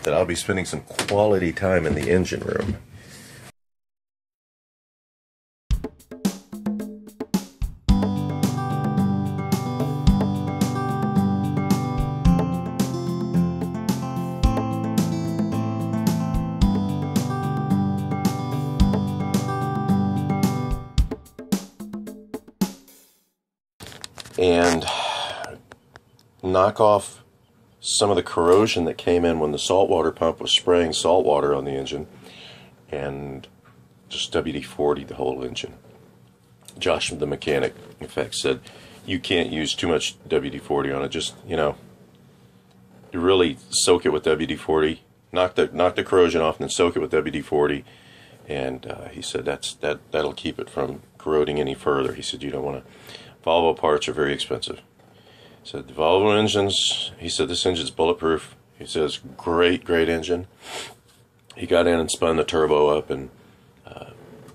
that I'll be spending some quality time in the engine room. And knock off some of the corrosion that came in when the saltwater pump was spraying salt water on the engine, and just WD-40 the whole engine. Josh, the mechanic, in fact, said you can't use too much WD-40 on it. Just, you really soak it with WD-40, knock the corrosion off, and then soak it with WD-40. And he said that'll keep it from corroding any further. He said you don't want to. Volvo parts are very expensive. He said the Volvo engines, he said this engine's bulletproof. He says great engine. He got in and spun the turbo up and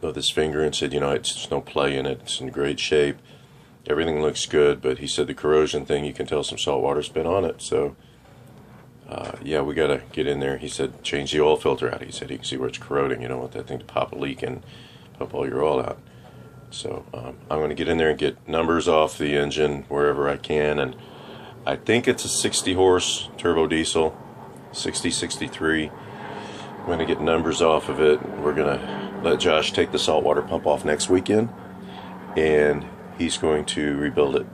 with his finger and said, there's no play in it. It's in great shape. Everything looks good, but he said the corrosion thing, you can tell some salt water's been on it. So yeah, we gotta get in there. He said change the oil filter out. He said you can see where it's corroding. You don't want that thing to pop a leak and pump all your oil out. So I'm going to get in there and get numbers off the engine wherever I can, and I think it's a 60 horse turbo diesel, 63. I'm going to get numbers off of it. We're going to let Josh take the saltwater pump off next weekend, and he's going to rebuild it,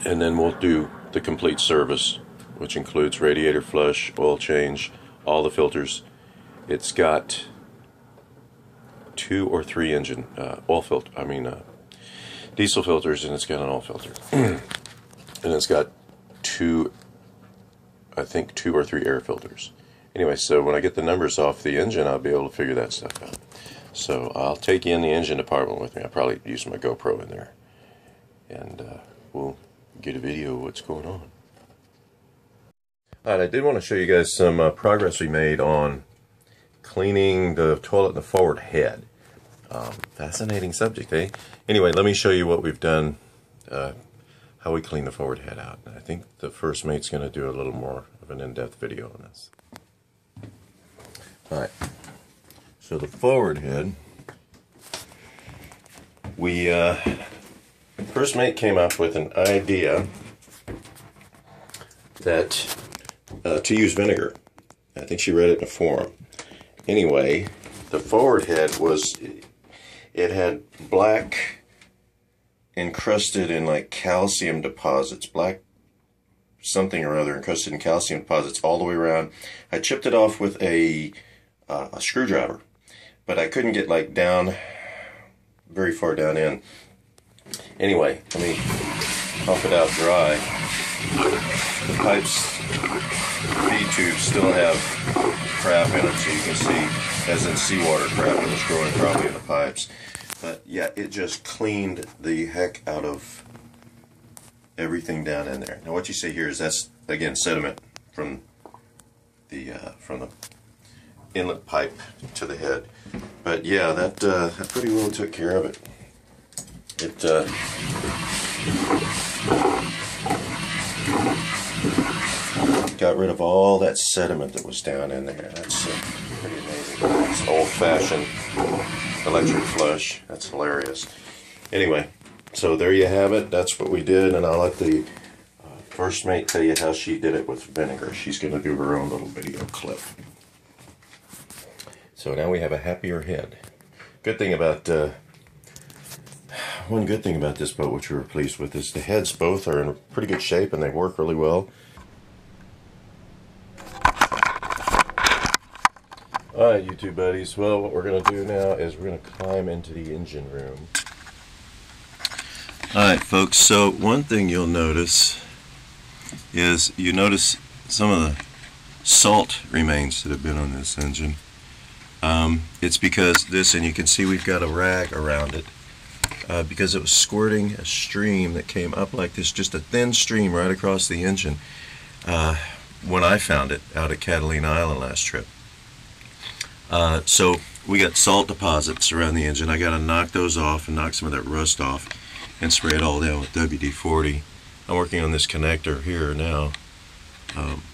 and then we'll do the complete service, which includes radiator flush, oil change, all the filters. It's got 2 or 3 engine diesel filters, and it's got an oil filter. And it's got 2 or 3 air filters. Anyway, so when I get the numbers off the engine, I'll be able to figure that stuff out. So I'll take you in the engine department with me. I'll probably use my GoPro in there, and we'll get a video of what's going on. Alright, I did want to show you guys some progress we made on cleaning the toilet and the forward head. Fascinating subject, eh? Anyway, let me show you what we've done, how we clean the forward head out. I think the first mate's going to do a little more of an in-depth video on this. Alright, so the forward head, we, first mate came up with an idea that, to use vinegar. I think she read it in a forum. Anyway, the forward head it had black encrusted in like calcium deposits, black something or other encrusted in calcium deposits all the way around. I chipped it off with a screwdriver, but I couldn't get like down very far down in. Anyway, let me pump it out dry. The pipes, feed tubes still have crap in it, so you can see, as in seawater crap that was growing probably in the pipes. But yeah, it just cleaned the heck out of everything down in there. Now what you see here is that's, again, sediment from the inlet pipe to the head. But yeah, that pretty well took care of it. It got rid of all that sediment that was down in there. That's pretty amazing. It's old-fashioned electric flush. That's hilarious. Anyway, so there you have it. That's what we did, and I'll let the first mate tell you how she did it with vinegar. She's going to do her own little video clip. So now we have a happier head. Good thing about one good thing about this boat, which we were pleased with, is the heads both are in pretty good shape and they work really well. Alright, you two buddies, well, what we're going to do now is we're going to climb into the engine room. Alright folks, so one thing you'll notice is you notice some of the salt remains that have been on this engine. It's because this, and you can see we've got a rag around it, because it was squirting a stream that came up like this, just a thin stream right across the engine when I found it out at Catalina Island last trip. So we got salt deposits around the engine. I got to knock those off and knock some of that rust off and spray it all down with WD-40. I'm working on this connector here now.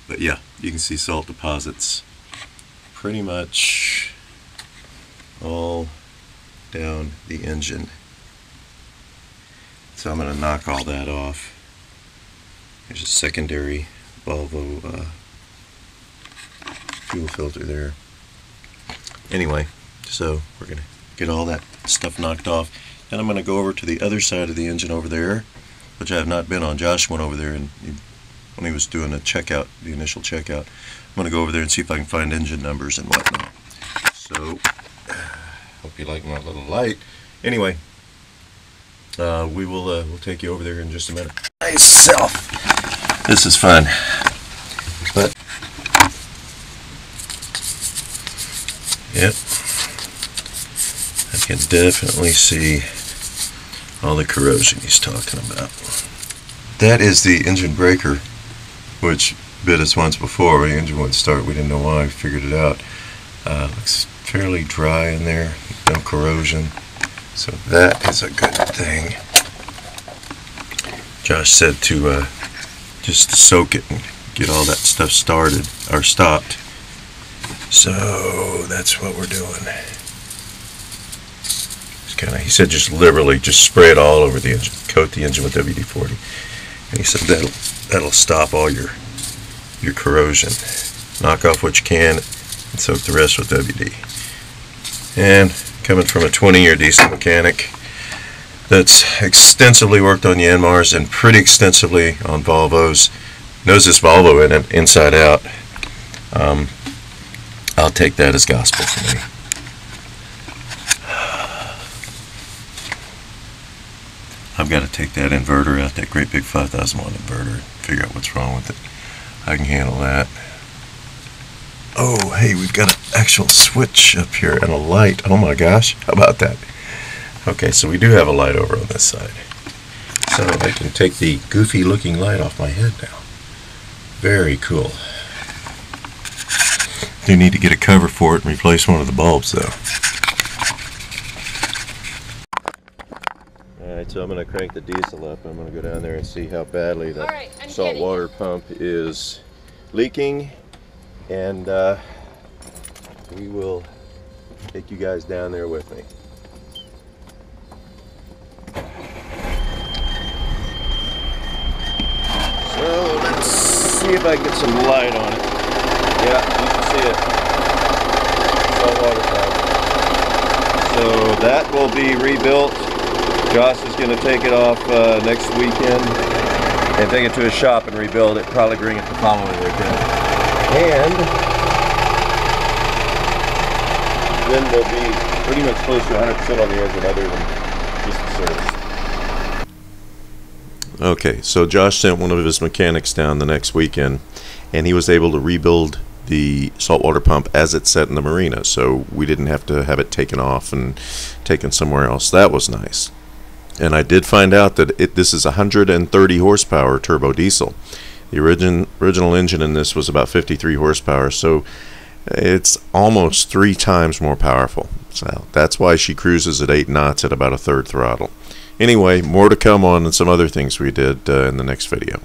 But yeah, you can see salt deposits pretty much all down the engine. So I'm going to knock all that off. There's a secondary Volvo fuel filter there. Anyway, so we're going to get all that stuff knocked off. Then I'm going to go over to the other side of the engine over there, which I have not been on. Josh went over there and when he was doing the checkout, the initial checkout. I'm going to go over there and see if I can find engine numbers and whatnot. So, hope you like my little light. Anyway, we'll take you over there in just a minute. Myself, this is fun, but yep, I can definitely see all the corrosion he's talking about. That is the engine breaker, which bit us once before. The engine wouldn't start. We didn't know why. We figured it out. Looks fairly dry in there, no corrosion, so that is a good thing. Josh said to just to soak it and get all that stuff started or stopped. So that's what we're doing. He said just liberally just spray it all over the engine, coat the engine with WD-40, and he said that'll stop all your corrosion. Knock off what you can and soak the rest with WD. And coming from a 20-year diesel mechanic that's extensively worked on Yanmars and pretty extensively on Volvos, knows this Volvo inside out, I'll take that as gospel for me. I've got to take that inverter out, that great big 5,000 watt inverter, and figure out what's wrong with it. I can handle that. Oh, hey, we've got an actual switch up here and a light. Oh my gosh, how about that? Okay, so we do have a light over on this side. So I can take the goofy looking light off my head now. Very cool. Do need to get a cover for it and replace one of the bulbs though. Alright, so I'm going to crank the diesel up. I'm going to go down there and see how badly the salt water pump is leaking, and we will take you guys down there with me. So let's see if I can get some light on it. Yeah, you can see it. Salt water pump. So that will be rebuilt. Josh is going to take it off next weekend and take it to his shop and rebuild it, probably bring it the following weekend. And then we'll be pretty much close to 100% on the engine other than just the service. Okay, so Josh sent one of his mechanics down the next weekend, and he was able to rebuild the saltwater pump as it's set in the marina, so we didn't have to have it taken off and taken somewhere else. That was nice. And I did find out that this is 130 horsepower turbo diesel. The original engine in this was about 53 horsepower, so it's almost 3 times more powerful. So that's why she cruises at 8 knots at about a third throttle. Anyway, more to come on and some other things we did in the next video.